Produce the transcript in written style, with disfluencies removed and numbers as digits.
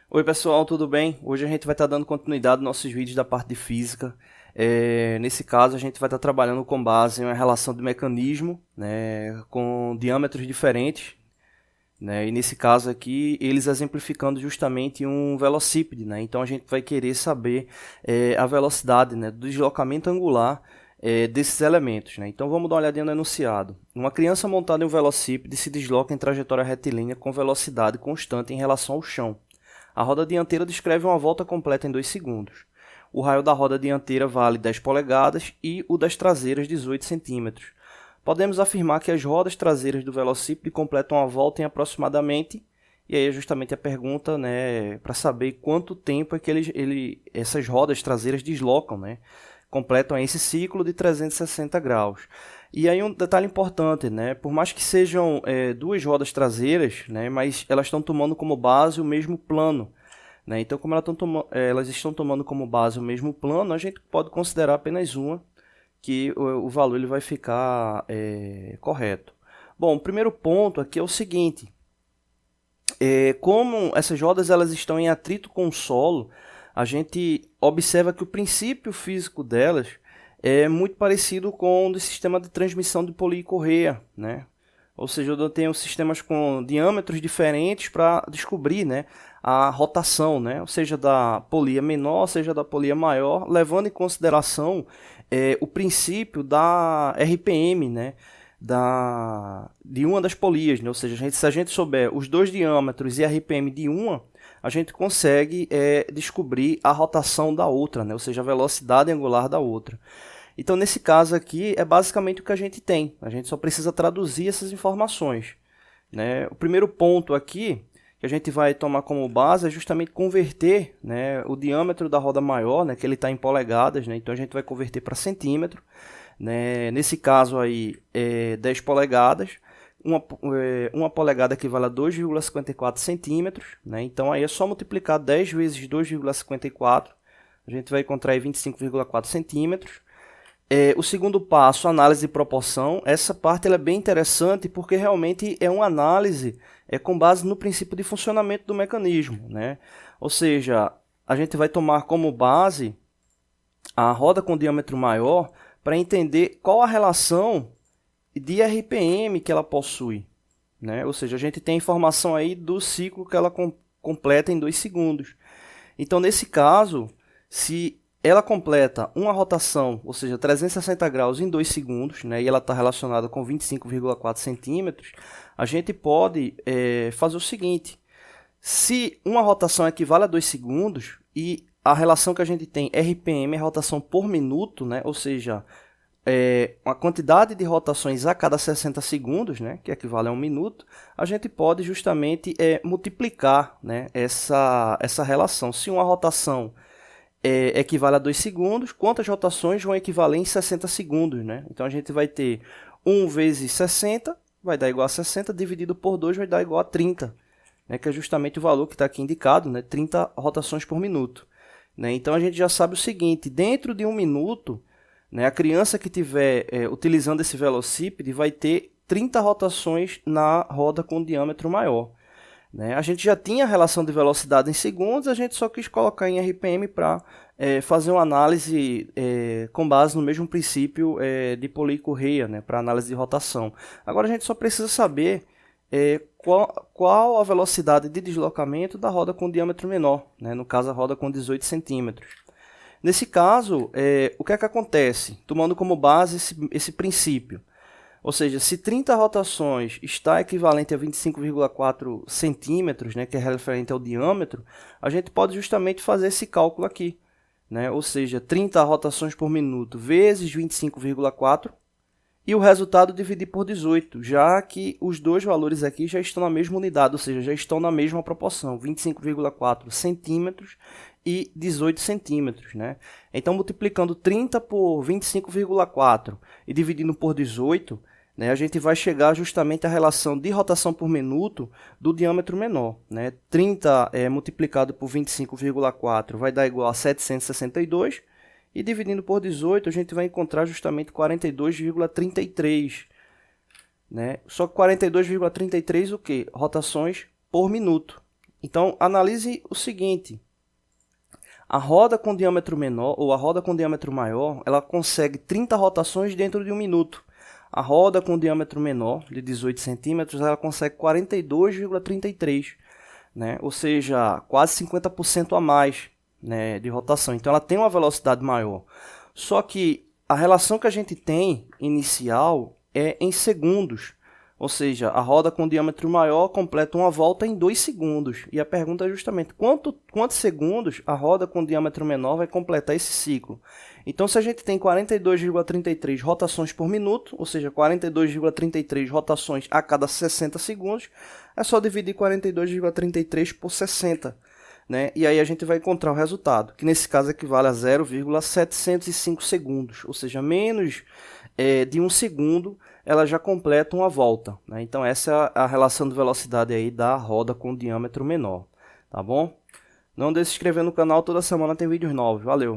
Oi pessoal, tudo bem? Hoje a gente vai estar dando continuidade aos nossos vídeos da parte de física. Nesse caso a gente vai estar trabalhando com base em uma relação de mecanismo, né, com diâmetros diferentes, né, e nesse caso aqui eles exemplificando justamente um velocípede, né, então a gente vai querer saber a velocidade, né, do deslocamento angular desses elementos, né. Então vamos dar uma olhadinha no enunciado. Uma criança montada em um velocípede se desloca em trajetória retilínea com velocidade constante em relação ao chão. A roda dianteira descreve uma volta completa em 2 segundos. O raio da roda dianteira vale 10 polegadas e o das traseiras 18 centímetros. Podemos afirmar que as rodas traseiras do velocípede completam a volta em aproximadamente, e aí é justamente a pergunta, né, para saber quanto tempo é que essas rodas traseiras deslocam, né, completam esse ciclo de 360 graus. E aí um detalhe importante, né, por mais que sejam duas rodas traseiras, né, mas elas estão tomando como base o mesmo plano. Né? Então, como elas estão tomando como base o mesmo plano, a gente pode considerar apenas uma, que o valor ele vai ficar correto. Bom, o primeiro ponto aqui é o seguinte, como essas rodas elas estão em atrito com o solo, a gente observa que o princípio físico delas é muito parecido com o do sistema de transmissão de polia e correia, né? Ou seja, eu tenho sistemas com diâmetros diferentes para descobrir, né, a rotação, né? Ou seja, da polia menor, seja da polia maior, levando em consideração o princípio da RPM, né? De uma das polias, né? Ou seja, se a gente souber os dois diâmetros e a RPM de uma, a gente consegue descobrir a rotação da outra, né? Ou seja, a velocidade angular da outra. Então, nesse caso aqui, é basicamente o que a gente tem. A gente só precisa traduzir essas informações, né? O primeiro ponto aqui, que a gente vai tomar como base, é justamente converter, né, o diâmetro da roda maior, né, que ele está em polegadas, né? Então, a gente vai converter para centímetro. Né? Nesse caso aí, 10 polegadas. Uma polegada equivale a 2,54 centímetros. Né? Então, aí é só multiplicar 10 vezes 2,54. A gente vai encontrar aí 25,4 centímetros. O segundo passo, análise de proporção. Essa parte ela é bem interessante porque realmente é uma análise com base no princípio de funcionamento do mecanismo. Né? Ou seja, a gente vai tomar como base a roda com diâmetro maior para entender qual a relação de RPM que ela possui. Né? Ou seja, a gente tem informação aí do ciclo que ela completa em 2 segundos. Então, nesse caso, se ela completa uma rotação, ou seja, 360 graus em 2 segundos, né, e ela está relacionada com 25,4 centímetros, a gente pode fazer o seguinte. Se uma rotação equivale a 2 segundos e a relação que a gente tem RPM é rotação por minuto, né, ou seja, uma quantidade de rotações a cada 60 segundos, né, que equivale a 1 minuto, a gente pode justamente multiplicar, né, essa relação. Se uma rotação equivale a 2 segundos, quantas rotações vão equivaler em 60 segundos? Né? Então a gente vai ter 1 vezes 60, vai dar igual a 60, dividido por 2 vai dar igual a 30, né, que é justamente o valor que está aqui indicado, né, 30 rotações por minuto. Né? Então a gente já sabe o seguinte, dentro de 1 minuto, né, a criança que estiver utilizando esse velocípede vai ter 30 rotações na roda com diâmetro maior. Né? A gente já tinha a relação de velocidade em segundos, a gente só quis colocar em RPM para fazer uma análise com base no mesmo princípio de polia e correia, né, para análise de rotação. Agora a gente só precisa saber qual a velocidade de deslocamento da roda com diâmetro menor, né, no caso a roda com 18 centímetros. Nesse caso, o que é que acontece? Tomando como base esse princípio. Ou seja, se 30 rotações está equivalente a 25,4 centímetros, né, que é referente ao diâmetro, a gente pode justamente fazer esse cálculo aqui. Né? Ou seja, 30 rotações por minuto vezes 25,4 e o resultado dividir por 18, já que os dois valores aqui já estão na mesma unidade, ou seja, já estão na mesma proporção, 25,4 centímetros e 18 centímetros. Né? Então, multiplicando 30 por 25,4 e dividindo por 18, né, a gente vai chegar justamente à relação de rotação por minuto do diâmetro menor. Né? 30 multiplicado por 25,4 vai dar igual a 762, e dividindo por 18, a gente vai encontrar justamente 42,33. Né? Só que 42,33 o quê? Rotações por minuto. Então, analise o seguinte. A roda com diâmetro menor ou a roda com diâmetro maior, ela consegue 30 rotações dentro de 1 minuto. A roda com diâmetro menor, de 18 centímetros, ela consegue 42,33, né? Ou seja, quase 50% a mais, né, de rotação. Então ela tem uma velocidade maior. Só que a relação que a gente tem inicial é em segundos. Ou seja, a roda com diâmetro maior completa uma volta em 2 segundos. E a pergunta é justamente quantos segundos a roda com diâmetro menor vai completar esse ciclo. Então, se a gente tem 42,33 rotações por minuto, ou seja, 42,33 rotações a cada 60 segundos, é só dividir 42,33 por 60. Né? E aí a gente vai encontrar o resultado, que nesse caso equivale a 0,705 segundos, ou seja, menos de 1 segundo ela já completa uma volta. Né? Então essa é a relação de velocidade aí da roda com diâmetro menor. Tá bom? Não deixe de se inscrever no canal, toda semana tem vídeos novos. Valeu!